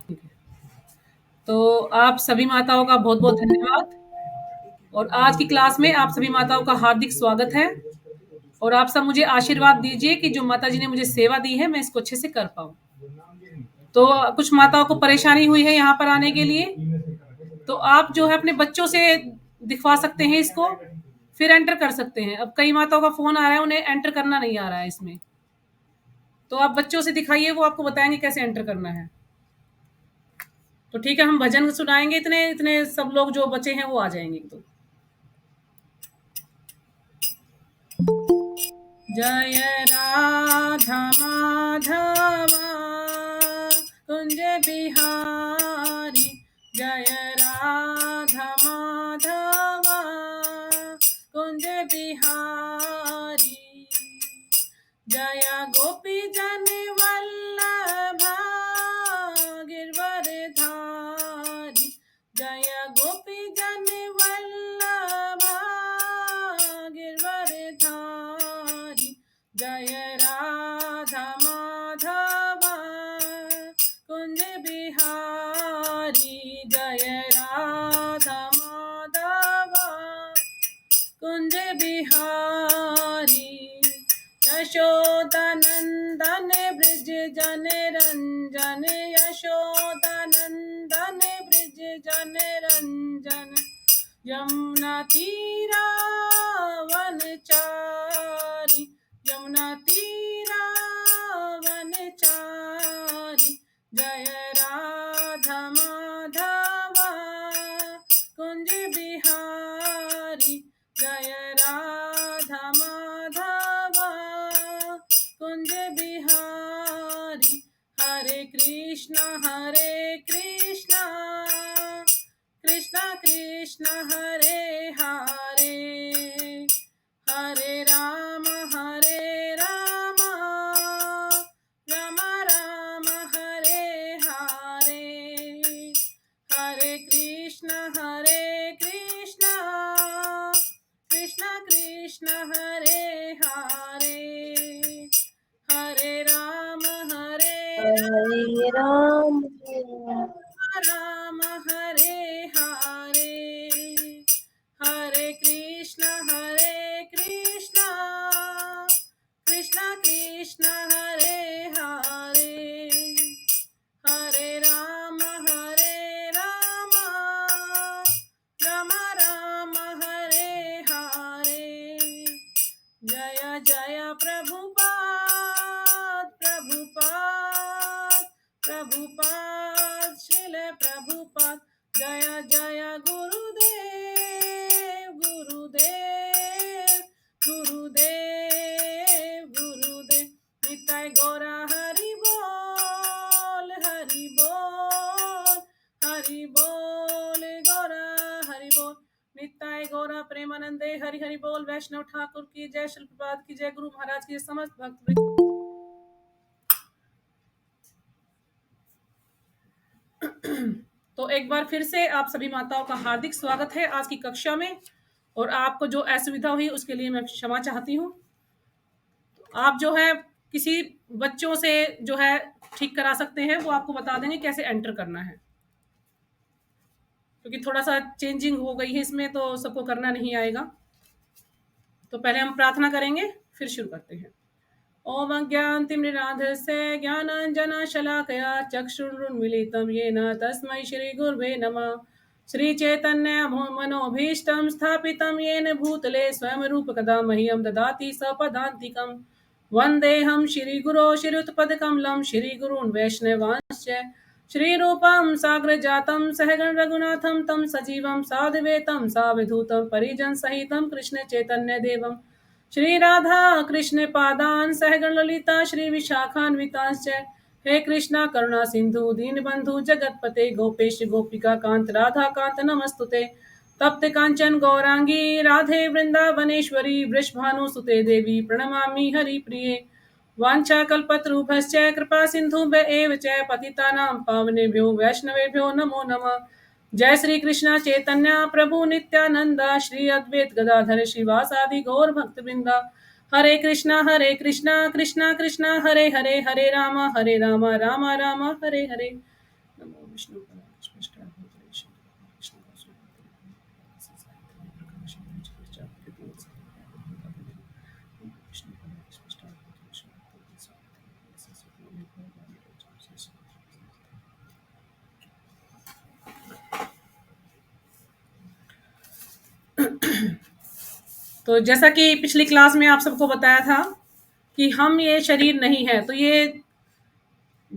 ठीक है। तो आप सभी माताओं का बहुत-बहुत धन्यवाद और आज की क्लास में आप सभी माताओं का हार्दिक स्वागत है और आप सब मुझे आशीर्वाद दीजिए कि जो माताजी ने मुझे सेवा दी है, मैं इसको अच्छे से कर पाऊँ। तो कुछ माताओं को परेशानी हुई है यहाँ पर आने के लिए, तो आप जो है अपने बच्चों से दिखवा सकते हैं इसको, फिर एंटर कर सकते हैं। अब कई माताओं का फ़ोन आ रहा है, उन्हें एंटर करना नहीं आ रहा है इसमें। तो आप बच्चों से दिखाइए, वो आपको बताएँगे कैसे एंटर करना है। तो ठीक है, हम भजन सुनाएँगे, इतने इतने सब लोग जो बचे हैं वो आ जाएँगे तो। जय राधा माधवा कुंज बिहारी, जय राधा माधवा कुंज बिहारी, जय गोपी जन वल्लभा गिरवरधारी, जय गोपी जन वल्लभा गिरवरधारी, जय राधा माधवा कुंज बिहारी, जय राधा माधवा कुंज बिहारी, यशोदानंदन ब्रिज जन रंजन, यशोदानंदन ब्रिज जन रंजन, यमुना तीरा वनचारी, यमुना तीरा वनचारी, जय राधा माधवा कुंज बिहारी, जय राधा माधवा कुंज बिहारी, हरे कृष्णा कृष्णा कृष्ण हरे हरे, हरे राम राम राम हरे हरे, हरे कृष्ण कृष्ण कृष्ण हरे हरे, हरे राम राम राम हरे हरे, हरे कृष्ण कृष्ण कृष्ण हरे हरे, हरे राम राम राम हरे हरे, जय जय प्रभुपाद प्रभुपाद प्रभुपाद श्रील प्रभुपाद, जय जय गुरुदेव गुरुदेव गुरुदेव गुरुदेव, निताय गौरा हरि बोल हरि बोल गौरा हरि बोल, निताय गौरा प्रेमानंदे हरि हरि बोल, वैष्णव ठाकुर की जय, शिल प्रभात की जय, गुरु महाराज की समस्त भक्त। तो एक बार फिर से आप सभी माताओं का हार्दिक स्वागत है आज की कक्षा में और आपको जो असुविधा हुई उसके लिए मैं क्षमा चाहती हूँ। आप जो है किसी बच्चों से जो है ठीक करा सकते हैं, वो आपको बता देंगे कैसे एंटर करना है, क्योंकि थोड़ा सा चेंजिंग हो गई है इसमें तो सबको करना नहीं आएगा। तो पहले हम प्रार्थना करेंगे फिर शुरू करते हैं। ओम अज्ञानतिमिरान्धस्य ज्ञानाञ्जनशलाकया चक्षुरुन्मीलितं येन तस्मै श्रीगुरुवे नमः। श्रीचैतन्यमनोभीष्टं स्थापितं येन भूतले स्वयं रूपकदा मह्यं ददाति सपदान्तिकं। वन्देऽहं श्रीगुरो श्रीयुतपदकमलं श्रीगुरून् वैष्णवांश्च श्रीरूपं साग्रजातं सहगण रघुनाथं तं सजीवं साधुवेतं सावधूतं परिजनसहितं कृष्णचैतन्यदेवं श्री राधा कृष्ण पादान सहगण ललिता श्री विशाखान्वितांश्च। हे कृष्णा करुणा सिंधु दीनबंधु जगतपते गोपेश गोपिका कांत राधा कांत नमस्तुते। तप्त कांचन गौरांगी राधे वृंदावनेश्वरी वृषभानुसुते देवी प्रणमामि हरिप्रिये। वाञ्छाकल्पतरुभ्यश्च कृपा सिन्धुभ्य एव च पतितानां पावनेभ्यो वैष्णवेभ्यो नमो नमः। जय श्री कृष्ण चैतन्य प्रभु नित्यानंद श्री अद्वैत गदाधर श्रीवासादि गौर भक्तवृंदा। हरे कृष्णा कृष्णा कृष्णा हरे हरे, हरे राम राम राम हरे हरे, नमो विष्णु स्पष्टाय भूतले शंकर कृष्ण तो जैसा कि पिछली क्लास में आप सबको बताया था कि हम ये शरीर नहीं है, तो ये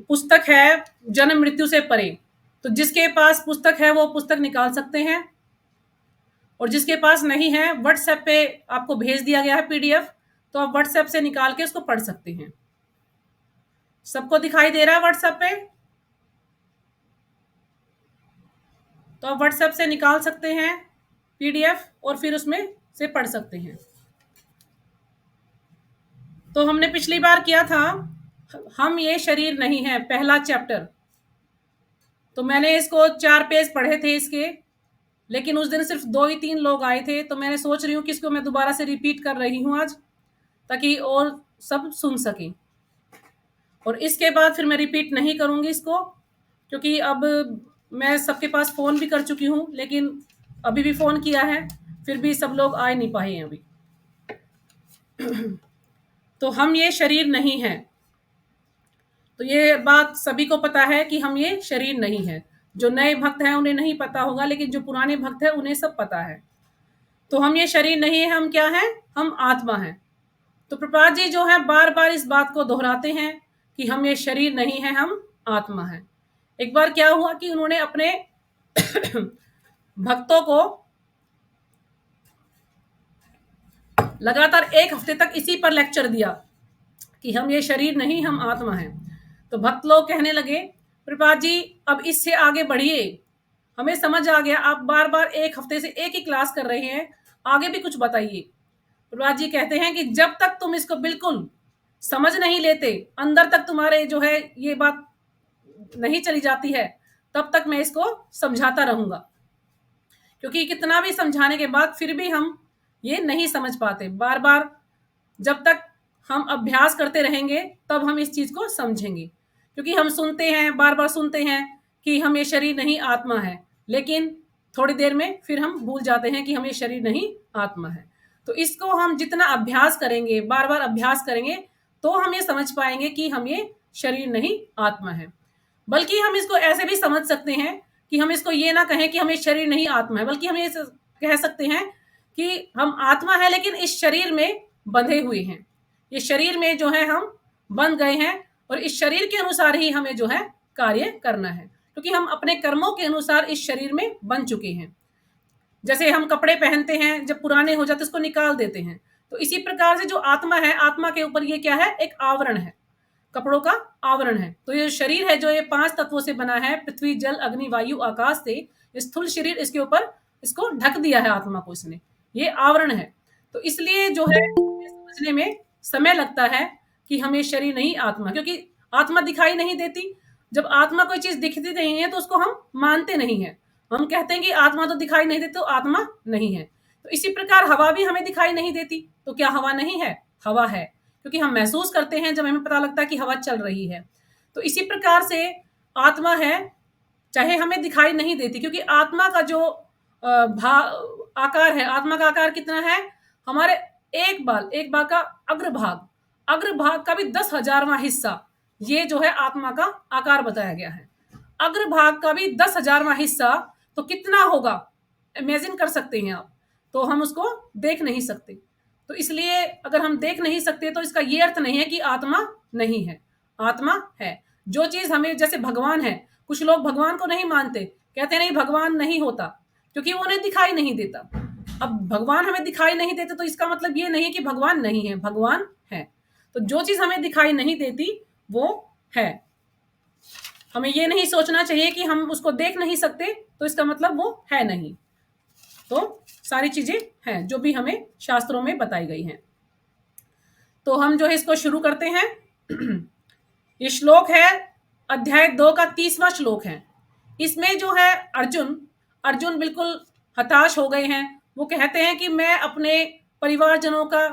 पुस्तक है जन्म मृत्यु से परे। तो जिसके पास पुस्तक है वो पुस्तक निकाल सकते हैं, और जिसके पास नहीं है व्हाट्सएप पे आपको भेज दिया गया है पीडीएफ, तो आप व्हाट्सएप से निकाल के उसको पढ़ सकते हैं। सबको दिखाई दे रहा है व्हाट्सएप पे? तो आप व्हाट्सएप से निकाल सकते हैं पीडीएफ और फिर उसमें से पढ़ सकते हैं। तो हमने पिछली बार किया था हम ये शरीर नहीं है, पहला चैप्टर। तो मैंने इसको 4 पेज पढ़े थे इसके, लेकिन उस दिन सिर्फ 2 ही 3 लोग आए थे, तो मैंने सोच रही हूँ कि इसको मैं दोबारा से रिपीट कर रही हूँ आज, ताकि और सब सुन सकें। और इसके बाद फिर मैं रिपीट नहीं करूँगी इसको, क्योंकि अब मैं सबके पास फ़ोन भी कर चुकी हूँ, लेकिन अभी भी फ़ोन किया है, फिर भी सब लोग आ नहीं पाए हैं अभी। तो हम ये शरीर नहीं है, तो ये बात सभी को पता है कि हम ये शरीर नहीं है। जो नए भक्त हैं उन्हें नहीं पता होगा, लेकिन जो पुराने भक्त हैं उन्हें सब पता है। तो हम ये शरीर नहीं है, हम क्या हैं? हम आत्मा हैं। तो प्रभुपाद जी जो है बार बार इस बात को दोहराते हैं कि हम ये शरीर नहीं है, हम आत्मा हैं। एक बार क्या हुआ कि उन्होंने अपने भक्तों को लगातार 1 हफ्ते तक इसी पर लेक्चर दिया कि हम ये शरीर नहीं, हम आत्मा हैं। तो भक्त लोग कहने लगे, प्रभुपाद जी अब इससे आगे बढ़िए, हमें समझ आ गया, आप बार बार 1 हफ्ते से एक ही क्लास कर रहे हैं, आगे भी कुछ बताइए। प्रभुपाद जी कहते हैं कि जब तक तुम इसको बिल्कुल समझ नहीं लेते, अंदर तक तुम्हारे जो है ये बात नहीं चली जाती है, तब तक मैं इसको समझाता रहूंगा। क्योंकि कितना भी समझाने के बाद फिर भी हम ये नहीं समझ पाते। बार बार जब तक हम अभ्यास करते रहेंगे तब हम इस चीज को समझेंगे। क्योंकि हम सुनते हैं, बार बार सुनते हैं कि हम ये शरीर नहीं आत्मा है, लेकिन थोड़ी देर में फिर हम भूल जाते हैं कि हम ये शरीर नहीं आत्मा है। तो इसको हम जितना अभ्यास करेंगे, बार बार अभ्यास करेंगे, तो हम ये समझ पाएंगे कि हम ये शरीर नहीं आत्मा है। बल्कि हम इसको ऐसे भी समझ सकते हैं कि हम इसको ये ना कहें कि हम ये शरीर नहीं आत्मा है, बल्कि हम ये कह सकते हैं कि हम आत्मा है लेकिन इस शरीर में बंधे हुए हैं। ये शरीर में जो है हम बंध गए हैं, और इस शरीर के अनुसार ही हमें जो है कार्य करना है, क्योंकि हम अपने कर्मों के अनुसार इस शरीर में बन चुके हैं। जैसे हम कपड़े पहनते हैं, जब पुराने हो जाते उसको निकाल देते हैं, तो इसी प्रकार से जो आत्मा है, आत्मा के ऊपर ये क्या है? एक आवरण है, कपड़ों का आवरण है। तो ये शरीर है जो ये 5 तत्वों से बना है, पृथ्वी जल अग्नि वायु आकाश से, स्थूल शरीर इसके ऊपर इसको ढक दिया है आत्मा को, इसने, ये आवरण है। तो इसलिए जो है समझने में समय लगता है कि हम ये शरीर नहीं आत्मा, क्योंकि आत्मा दिखाई नहीं देती। जब आत्मा कोई चीज दिखती नहीं है तो उसको हम मानते नहीं है, हम कहते हैं कि आत्मा तो दिखाई नहीं देती, तो आत्मा नहीं है। तो इसी प्रकार हवा भी हमें दिखाई नहीं देती, तो क्या हवा नहीं है? हवा है, क्योंकि हम महसूस करते हैं जब हमें पता लगता है कि हवा चल रही है। तो इसी प्रकार से आत्मा है, चाहे हमें दिखाई नहीं देती, क्योंकि आत्मा का जो आकार है, आत्मा का आकार कितना है? हमारे एक बाल का अग्रभाग का भी 10,000वां हिस्सा, ये जो है आत्मा का आकार बताया गया है। अग्रभाग का भी 10,000वां हिस्सा, तो कितना होगा इमेजिन कर सकते हैं आप। तो हम उसको देख नहीं सकते, तो इसलिए अगर हम देख नहीं सकते तो इसका ये अर्थ नहीं है कि आत्मा नहीं है, आत्मा है। जो चीज हमें, जैसे भगवान है, कुछ लोग भगवान को नहीं मानते, कहते नहीं भगवान नहीं होता, क्योंकि वो उन्हें दिखाई नहीं देता। अब भगवान हमें दिखाई नहीं देते तो इसका मतलब ये नहीं कि भगवान नहीं है, भगवान है। तो जो चीज हमें दिखाई नहीं देती वो है। हमें ये नहीं सोचना चाहिए कि हम उसको देख नहीं सकते तो इसका मतलब वो है नहीं। तो सारी चीजें हैं जो भी हमें शास्त्रों में बताई गई हैं। तो हम जो है इसको शुरू करते हैं। ये श्लोक है अध्याय 2 का 30वां श्लोक है। इसमें जो है अर्जुन बिल्कुल हताश हो गए हैं। वो कहते हैं कि मैं अपने परिवारजनों का,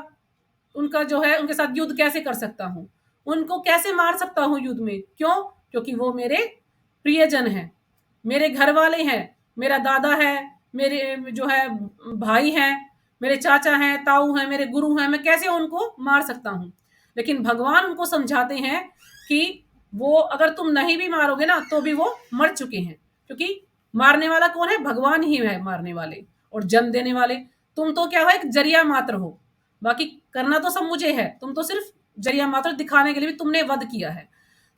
उनका जो है उनके साथ युद्ध कैसे कर सकता हूँ, उनको कैसे मार सकता हूँ युद्ध में, क्यों? क्योंकि वो मेरे प्रियजन हैं, मेरे घर वाले हैं, मेरा दादा है, मेरे जो है भाई हैं, मेरे चाचा हैं, ताऊ हैं, मेरे गुरु हैं, मैं कैसे उनको मार सकता हूँ? लेकिन भगवान उनको समझाते हैं कि वो अगर तुम नहीं भी मारोगे ना तो भी वो मर चुके हैं, क्योंकि मारने वाला कौन है? भगवान ही है मारने वाले और जन्म देने वाले। तुम तो क्या हो, एक जरिया मात्र हो, बाकी करना तो सब मुझे है, तुम तो सिर्फ जरिया मात्र दिखाने के लिए भी तुमने वध किया है।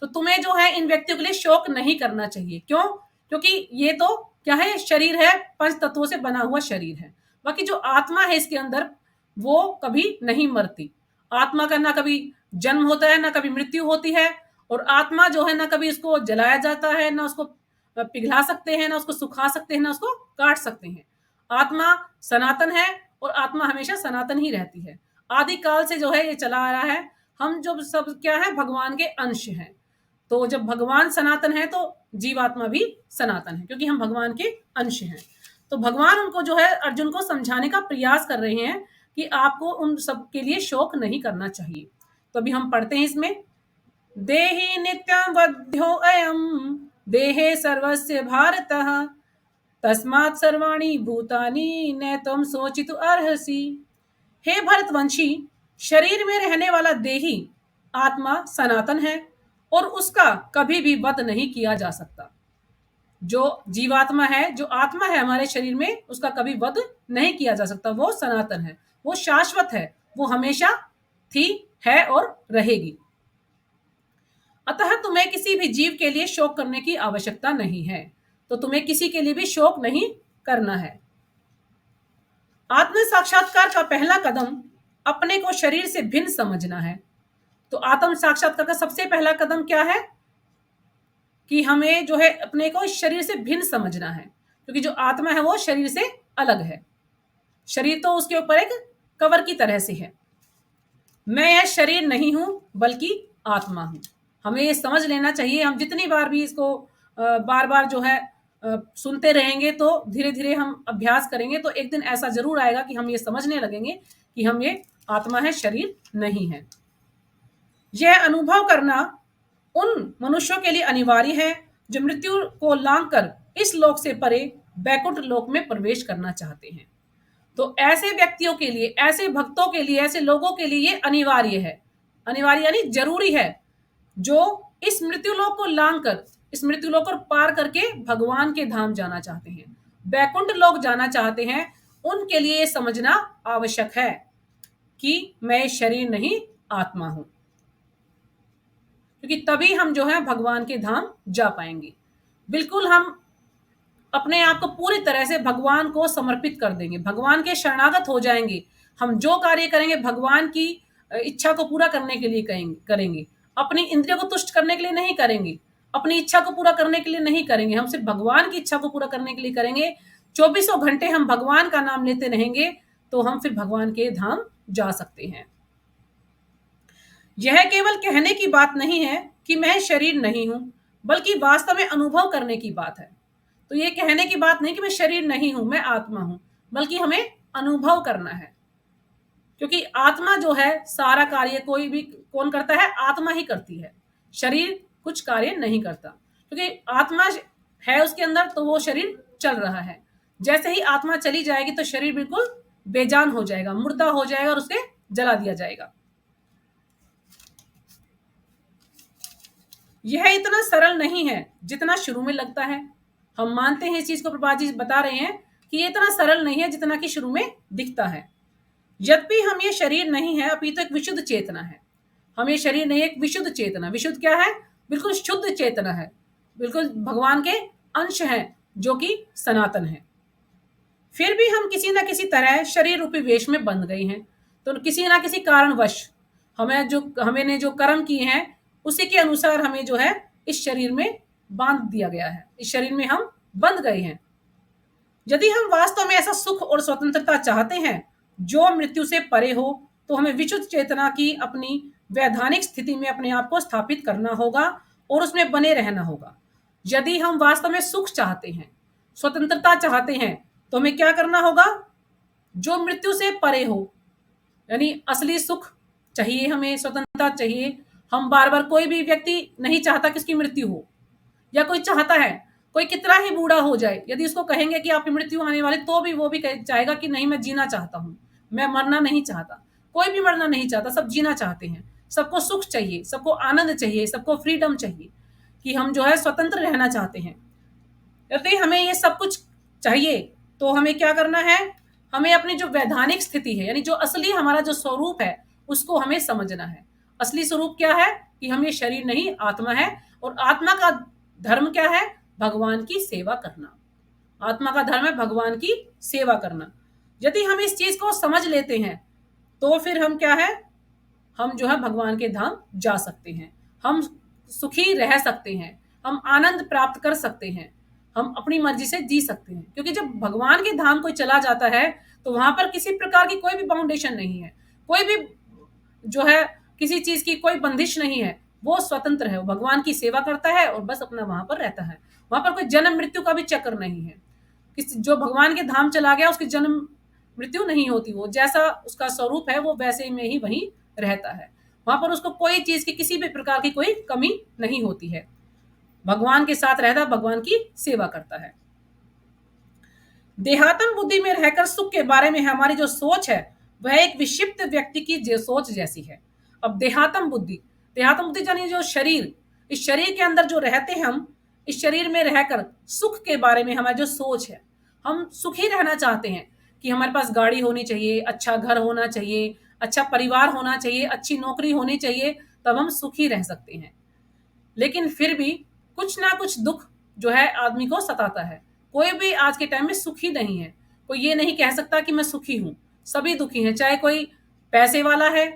तो तुम्हें जो है इन व्यक्तियों के लिए शोक नहीं करना चाहिए। क्यों? क्योंकि ये तो क्या है, शरीर है, पंच तत्वों से बना हुआ शरीर है। बाकी जो आत्मा है इसके अंदर वो कभी नहीं मरती। आत्मा का ना कभी जन्म होता है, ना कभी मृत्यु होती है। और आत्मा जो है ना कभी उसको जलाया जाता है, ना उसको पिघला सकते हैं, ना उसको सुखा सकते हैं, ना उसको काट सकते हैं। आत्मा सनातन है और आत्मा हमेशा सनातन ही रहती है। आदि काल से जो है ये चला आ रहा है। हम जो सब क्या है, भगवान के अंश हैं। तो जब भगवान सनातन है तो जीवात्मा भी सनातन है, क्योंकि हम भगवान के अंश हैं। तो भगवान उनको जो है अर्जुन को समझाने का प्रयास कर रहे हैं कि आपको उन सब के लिए शोक नहीं करना चाहिए। तो अभी हम पढ़ते हैं इसमें, देहि नित्यं वध्यो अयम देहे सर्वस्य भारतः तस्मात् सर्वाणि भूतानि न त्वं शोचितुं अर्हसि। हे भरतवंशी, शरीर में रहने वाला देही आत्मा सनातन है और उसका कभी भी वध नहीं किया जा सकता। जो जीवात्मा है, जो आत्मा है हमारे शरीर में, उसका कभी वध नहीं किया जा सकता। वो सनातन है, वो शाश्वत है, वो हमेशा थी, है और रहेगी। अतः तुम्हें किसी भी जीव के लिए शोक करने की आवश्यकता नहीं है। तो तुम्हें किसी के लिए भी शोक नहीं करना है। आत्म साक्षात्कार का पहला कदम अपने को शरीर से भिन्न समझना है। तो आत्म साक्षात्कार का सबसे पहला कदम क्या है कि हमें जो है अपने को शरीर से भिन्न समझना है, क्योंकि जो आत्मा है वो शरीर से अलग है। शरीर तो उसके ऊपर एक कवर की तरह से है। मैं यह शरीर नहीं हूं बल्कि आत्मा हूं। हमें ये समझ लेना चाहिए। हम जितनी बार भी इसको बार बार जो है सुनते रहेंगे, तो धीरे धीरे हम अभ्यास करेंगे तो एक दिन ऐसा जरूर आएगा कि हम ये समझने लगेंगे कि हम ये आत्मा है, शरीर नहीं है। यह अनुभव करना उन मनुष्यों के लिए अनिवार्य है जो मृत्यु को लांघकर इस लोक से परे बैकुंठ लोक में प्रवेश करना चाहते हैं। तो ऐसे व्यक्तियों के लिए, ऐसे भक्तों के लिए, ऐसे लोगों के लिए ये अनिवार्य है। अनिवार्य यानी जरूरी है। जो इस मृत्युलोक को लांघकर, इस मृत्युलोक को पार करके भगवान के धाम जाना चाहते हैं, बैकुंठ लोक जाना चाहते हैं, उनके लिए ये समझना आवश्यक है कि मैं शरीर नहीं, आत्मा हूं। क्योंकि तभी हम जो है भगवान के धाम जा पाएंगे। बिल्कुल हम अपने आप को पूरी तरह से भगवान को समर्पित कर देंगे, भगवान के शरणागत हो जाएंगे। हम जो कार्य करेंगे भगवान की इच्छा को पूरा करने के लिए करेंगे। अपनी इंद्रियों को तुष्ट करने के लिए नहीं करेंगे, अपनी इच्छा को पूरा करने के लिए नहीं करेंगे। हम सिर्फ भगवान की इच्छा को पूरा करने के लिए करेंगे। चौबीसों घंटे हम भगवान का नाम लेते रहेंगे तो हम फिर भगवान के धाम जा सकते हैं। यह केवल कहने की बात नहीं है कि मैं शरीर नहीं हूं, बल्कि वास्तव में अनुभव करने की बात है। तो ये कहने की बात नहीं कि मैं शरीर नहीं हूं, मैं आत्मा हूं, बल्कि हमें अनुभव करना है। क्योंकि आत्मा जो है सारा कार्य कोई भी कौन करता है? आत्मा ही करती है। शरीर कुछ कार्य नहीं करता, क्योंकि आत्मा है उसके अंदर, तो वो शरीर चल रहा है। जैसे ही आत्मा चली जाएगी तो शरीर बिल्कुल बेजान हो जाएगा, मुर्दा हो जाएगा और उसे जला दिया जाएगा। यह इतना सरल नहीं है जितना शुरू में लगता है। हम मानते हैं इस चीज को, प्रभा जी बता रहे हैं कि ये इतना सरल नहीं है जितना कि शुरू में दिखता है। यद्यपि हम ये शरीर नहीं है, अभी तो एक विशुद्ध चेतना है। हम ये शरीर नहीं, एक विशुद्ध चेतना। विशुद्ध क्या है? बिल्कुल शुद्ध चेतना है, बिल्कुल भगवान के अंश हैं जो कि सनातन है। फिर भी हम किसी ना किसी तरह शरीर रूपी वेश में बंध गए हैं। तो किसी ना किसी कारणवश हमने जो कर्म किए हैं उसी के अनुसार हमें जो है इस शरीर में बांध दिया गया है, इस शरीर में हम बंध गए हैं। यदि हम वास्तव में ऐसा सुख और स्वतंत्रता चाहते हैं जो मृत्यु से परे हो, तो हमें विशुद्ध चेतना की अपनी वैधानिक स्थिति में अपने आप को स्थापित करना होगा और उसमें बने रहना होगा। यदि हम वास्तव में सुख चाहते हैं, स्वतंत्रता चाहते हैं, तो हमें क्या करना होगा? जो मृत्यु से परे हो, यानी असली सुख चाहिए, हमें स्वतंत्रता चाहिए। हम बार बार, कोई भी व्यक्ति नहीं चाहता कि उसकी मृत्यु हो, या कोई चाहता है, कोई कितना ही बूढ़ा हो जाए, यदि उसको कहेंगे कि आपकी मृत्यु आने वाली, तो भी वो भी चाहेगा कि नहीं, मैं जीना चाहता हूँ, मैं मरना नहीं चाहता। कोई भी मरना नहीं चाहता, सब जीना चाहते हैं। सबको सुख चाहिए, सबको आनंद चाहिए, सबको फ्रीडम चाहिए, कि हम जो है स्वतंत्र रहना चाहते हैं। यदि हमें ये सब कुछ चाहिए, तो हमें क्या करना है, हमें अपनी जो वैधानिक स्थिति है, यानी जो असली हमारा जो स्वरूप है, उसको हमें समझना है। असली स्वरूप क्या है, कि हम ये शरीर नहीं, आत्मा है। और आत्मा का धर्म क्या है, भगवान की सेवा करना। आत्मा का धर्म है भगवान की सेवा करना। यदि हम इस चीज को समझ लेते हैं, तो फिर हम क्या है, हम जो है भगवान के धाम जा सकते हैं, हम सुखी रह सकते हैं, हम आनंद प्राप्त कर सकते हैं, हम अपनी मर्जी से जी सकते हैं। क्योंकि जब भगवान के धाम कोई चला जाता है, तो वहां पर किसी प्रकार की कोई भी बाउंडेशन नहीं है, कोई भी जो है किसी चीज की कोई बंदिश नहीं है। वो स्वतंत्र है, वो भगवान की सेवा करता है और बस अपना वहां पर रहता है। वहां पर कोई जन्म मृत्यु का भी चक्र नहीं है। जो भगवान के धाम चला गया, उसकी जन्म मृत्यु नहीं होती, वो जैसा उसका स्वरूप है वो वैसे में ही वहीं रहता है। वहां पर उसको कोई चीज की, किसी भी प्रकार की कोई कमी नहीं होती है। भगवान के साथ रहता, भगवान की सेवा करता है। देहात्म बुद्धि में रहकर सुख के बारे में हमारी जो सोच है, वह एक विक्षिप्त व्यक्ति की सोच जैसी है। अब देहात्म बुद्धि, देहात्म बुद्धि यानी जो शरीर, इस शरीर के अंदर जो रहते हैं हम, इस शरीर में रहकर सुख के बारे में हमारी जो सोच है, हम सुखी रहना चाहते हैं, कि हमारे पास गाड़ी होनी चाहिए, अच्छा घर होना चाहिए, अच्छा परिवार होना चाहिए, अच्छी नौकरी होनी चाहिए, तब हम सुखी रह सकते हैं। लेकिन फिर भी कुछ ना कुछ दुख जो है आदमी को सताता है। कोई भी आज के टाइम में सुखी नहीं है। कोई ये नहीं कह सकता कि मैं सुखी हूं। सभी दुखी हैं, चाहे कोई पैसे वाला है,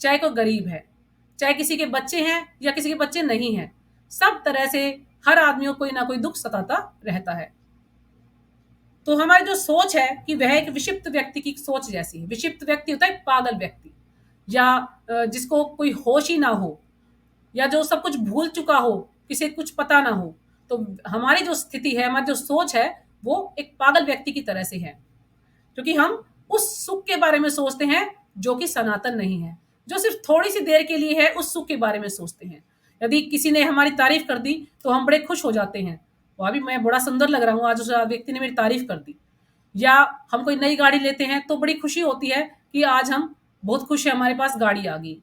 चाहे कोई गरीब है, चाहे किसी के बच्चे हैं या किसी के बच्चे नहीं हैं। सब तरह से हर आदमी को कोई ना कोई दुख सताता रहता है। तो हमारी जो सोच है, कि वह एक विक्षिप्त व्यक्ति की सोच जैसी है। विक्षिप्त व्यक्ति होता है पागल व्यक्ति, या जिसको कोई होश ही ना हो, या जो सब कुछ भूल चुका हो, किसी कुछ पता ना हो। तो हमारी जो स्थिति है, हमारी जो सोच है, वो एक पागल व्यक्ति की तरह से है। क्योंकि हम उस सुख के बारे में सोचते हैं जो कि सनातन नहीं है, जो सिर्फ थोड़ी सी देर के लिए है, उस सुख के बारे में सोचते हैं। यदि किसी ने हमारी तारीफ कर दी, तो हम बड़े खुश हो जाते हैं, वह भी मैं बड़ा सुंदर लग रहा हूँ, आज उस व्यक्ति ने मेरी तारीफ कर दी। या हम कोई नई गाड़ी लेते हैं, तो बड़ी खुशी होती है कि आज हम बहुत खुश है, हमारे पास गाड़ी आ गई,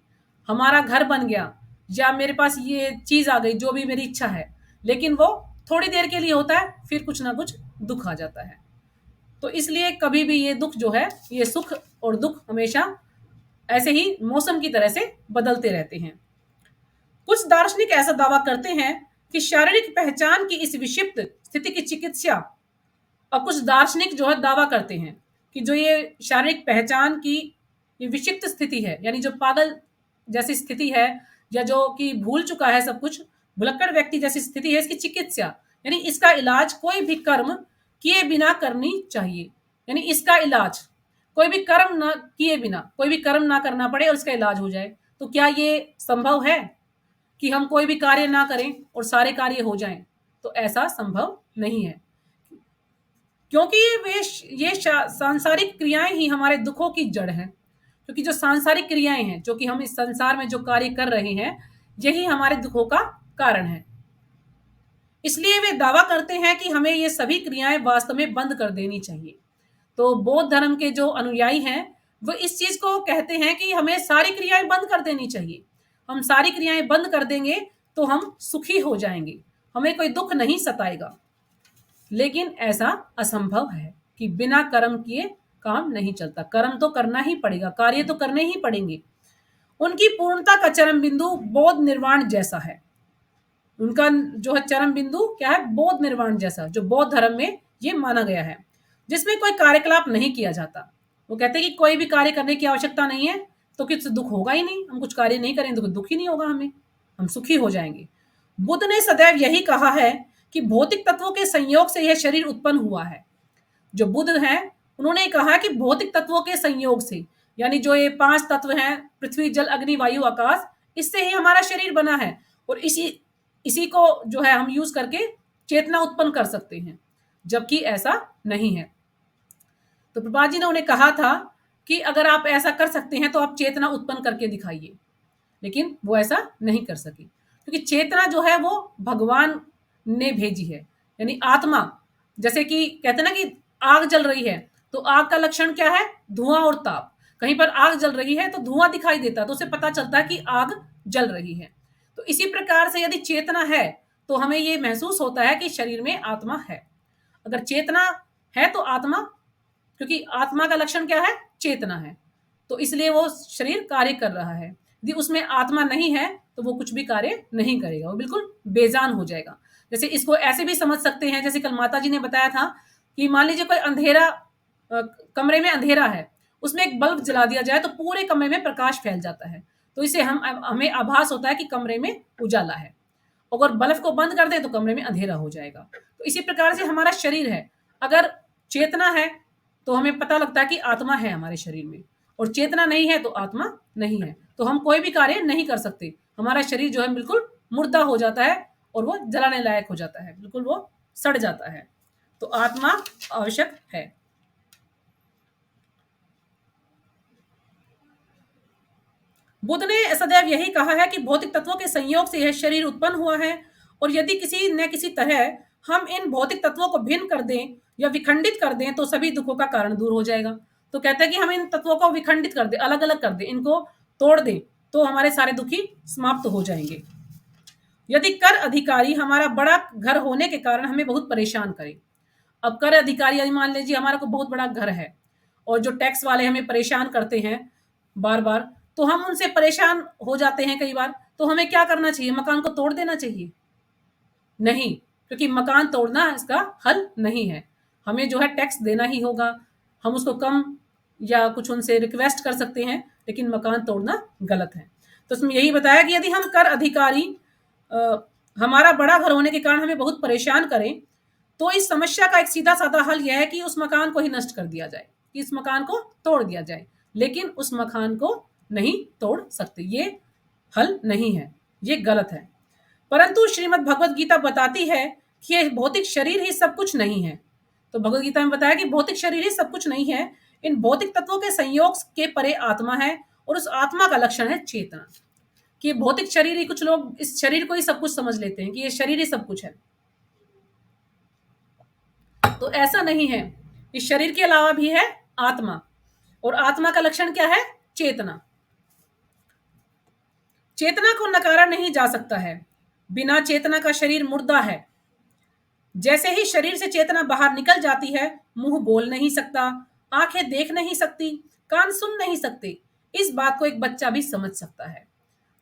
हमारा घर बन गया, या मेरे पास ये चीज आ गई जो भी मेरी इच्छा है। लेकिन वो थोड़ी देर के लिए होता है, फिर कुछ ना कुछ दुख आ जाता है। तो इसलिए कभी भी ये दुख जो है, ये सुख और दुख हमेशा ऐसे ही मौसम की तरह से बदलते रहते हैं। कुछ दार्शनिक ऐसा दावा करते हैं कि शारीरिक पहचान की इस विक्षिप्त स्थिति की चिकित्सा, और कुछ दार्शनिक जो है दावा करते हैं कि जो ये शारीरिक पहचान की ये विक्षिप्त स्थिति है, यानी जो पागल जैसी स्थिति है, या जो कि भूल चुका है सब कुछ, भुलक्कड़ व्यक्ति जैसी स्थिति है, इसकी चिकित्सा यानी इसका इलाज कोई भी कर्म किए बिना करनी चाहिए। यानी इसका इलाज कोई भी कर्म ना किए बिना, कोई भी कर्म ना करना पड़े और इसका इलाज हो जाए। तो क्या ये संभव है कि हम कोई भी कार्य ना करें और सारे कार्य हो जाएं? तो ऐसा संभव नहीं है, क्योंकि ये सांसारिक क्रियाएं ही हमारे दुखों की जड़ हैं। क्योंकि जो सांसारिक क्रियाएं हैं, जो कि हम इस संसार में जो कार्य कर रहे हैं, यही हमारे दुखों का कारण है। इसलिए वे दावा करते हैं कि हमें ये सभी क्रियाएं वास्तव में बंद कर देनी चाहिए। तो बौद्ध धर्म के जो अनुयायी हैं, वो इस चीज को कहते हैं कि हमें सारी क्रियाएं बंद कर देनी चाहिए। हम सारी क्रियाएं बंद कर देंगे तो हम सुखी हो जाएंगे, हमें कोई दुख नहीं सताएगा। लेकिन ऐसा असंभव है कि बिना कर्म किए काम नहीं चलता। कर्म तो करना ही पड़ेगा, कार्य तो करने ही पड़ेंगे। उनकी पूर्णता का चरम बिंदु बोध निर्वाण जैसा है। उनका जो है चरम बिंदु क्या है, बोध निर्वाण जैसा, जो बौद्ध धर्म में ये माना गया है, जिसमें कोई कार्यकलाप नहीं किया जाता। वो कहते हैं कि कोई भी कार्य करने की आवश्यकता नहीं है, तो किसी दुख होगा ही नहीं। हम कुछ कार्य नहीं करेंगे तो दुख ही नहीं होगा हमें, हम सुखी हो जाएंगे। बुद्ध ने सदैव यही कहा है कि भौतिक तत्वों के संयोग से यह शरीर उत्पन्न हुआ है। जो बुद्ध हैं, उन्होंने कहा कि भौतिक तत्वों के संयोग से, यानी जो ये 5 तत्व हैं, पृथ्वी जल अग्नि वायु आकाश, इससे ही हमारा शरीर बना है। और इसी इसी को जो है हम यूज करके चेतना उत्पन्न कर सकते हैं, जबकि ऐसा नहीं है। तो प्रभुपाद जी ने उन्हें कहा था कि अगर आप ऐसा कर सकते हैं तो आप चेतना उत्पन्न करके दिखाइए। लेकिन वो ऐसा नहीं कर सके, क्योंकि चेतना जो है वो भगवान ने भेजी है। यानी आत्मा, जैसे कि कहते हैं ना कि आग जल रही है, तो आग का लक्षण क्या है? धुआं और ताप। कहीं पर आग जल रही है तो धुआं दिखाई देता है, तो उसे पता चलता है कि आग जल रही है। तो इसी प्रकार से यदि चेतना है तो हमें ये महसूस होता है कि शरीर में आत्मा है। अगर चेतना है तो आत्मा, क्योंकि आत्मा का लक्षण क्या है? चेतना है, तो इसलिए वो शरीर कार्य कर रहा है। यदि उसमें आत्मा नहीं है तो वो कुछ भी कार्य नहीं करेगा, वो बिल्कुल बेजान हो जाएगा। जैसे इसको ऐसे भी समझ सकते हैं, जैसे कल माता जी ने बताया था कि मान लीजिए कोई अंधेरा, कमरे में अंधेरा है, उसमें एक बल्ब जला दिया जाए तो पूरे कमरे में प्रकाश फैल जाता है, तो इसे हमें आभास होता है कि कमरे में उजाला है। अगर बल्ब को बंद कर दे तो कमरे में अंधेरा हो जाएगा। तो इसी प्रकार से हमारा शरीर है, अगर चेतना है तो हमें पता लगता है कि आत्मा है हमारे शरीर में, और चेतना नहीं है तो आत्मा नहीं है, तो हम कोई भी कार्य नहीं कर सकते। हमारा शरीर जो है बिल्कुल मुर्दा हो जाता है और वो जलाने लायक हो जाता है, बिल्कुल वो सड़ जाता है। तो आत्मा आवश्यक है। बुद्ध ने सदैव यही कहा है कि भौतिक तत्वों के संयोग से यह शरीर उत्पन्न हुआ है, और यदि किसी न किसी तरह हम इन भौतिक तत्वों को भिन्न कर दें या विखंडित कर दें तो सभी दुखों का कारण दूर हो जाएगा। तो कहते हैं कि हम इन तत्वों को विखंडित कर दें, अलग अलग कर दें, इनको तोड़ दें, तो हमारे सारे दुखी समाप्त हो जाएंगे। यदि कर अधिकारी हमारा बड़ा घर होने के कारण हमें बहुत परेशान करे, अब कर अधिकारी यदि मान लीजिए हमारा को बहुत बड़ा घर है और जो टैक्स वाले हमें परेशान करते हैं बार बार, तो हम उनसे परेशान हो जाते हैं कई बार, तो हमें क्या करना चाहिए? मकान को तोड़ देना चाहिए? नहीं, क्योंकि मकान तोड़ना इसका हल नहीं है। हमें जो है टैक्स देना ही होगा। हम उसको कम या कुछ उनसे रिक्वेस्ट कर सकते हैं, लेकिन मकान तोड़ना गलत है। तो उसमें यही बताया कि यदि हम कर अधिकारी हमारा बड़ा घर होने के कारण हमें बहुत परेशान करें, तो इस समस्या का एक सीधा-साधा हल यह है कि उस मकान को ही नष्ट कर दिया जाए, कि इस मकान को तोड़ दिया जाए। लेकिन उस मकान को नहीं तोड़ सकते, ये हल नहीं है, ये गलत है। परंतु श्रीमद् भगवत गीता बताती है कि ये भौतिक शरीर ही सब कुछ नहीं है। तो भगवत गीता में बताया कि भौतिक शरीर ही सब कुछ नहीं है, इन भौतिक तत्वों के संयोग के परे आत्मा है, और उस आत्मा का लक्षण है चेतना। कि भौतिक शरीर ही, कुछ लोग इस शरीर को ही सब कुछ समझ लेते हैं कि ये शरीर ही सब कुछ है, तो ऐसा नहीं है। इस शरीर के अलावा भी है आत्मा, और आत्मा का लक्षण क्या है? चेतना। चेतना को नकारा नहीं जा सकता है, बिना चेतना का शरीर मुर्दा है। जैसे ही शरीर से चेतना बाहर निकल जाती है, मुंह बोल नहीं सकता, आंखें देख नहीं सकती, कान सुन नहीं सकते। इस बात को एक बच्चा भी समझ सकता है।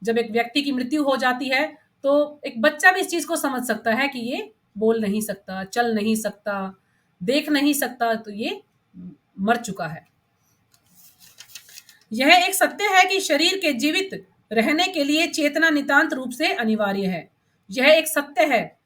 जब एक व्यक्ति की मृत्यु हो जाती है तो एक बच्चा भी इस चीज को समझ सकता है कि ये बोल नहीं सकता, चल नहीं सकता, देख नहीं सकता, तो ये मर चुका है। यह एक सत्य है कि शरीर के जीवित रहने के लिए चेतना नितांत रूप से अनिवार्य है। यह एक सत्य है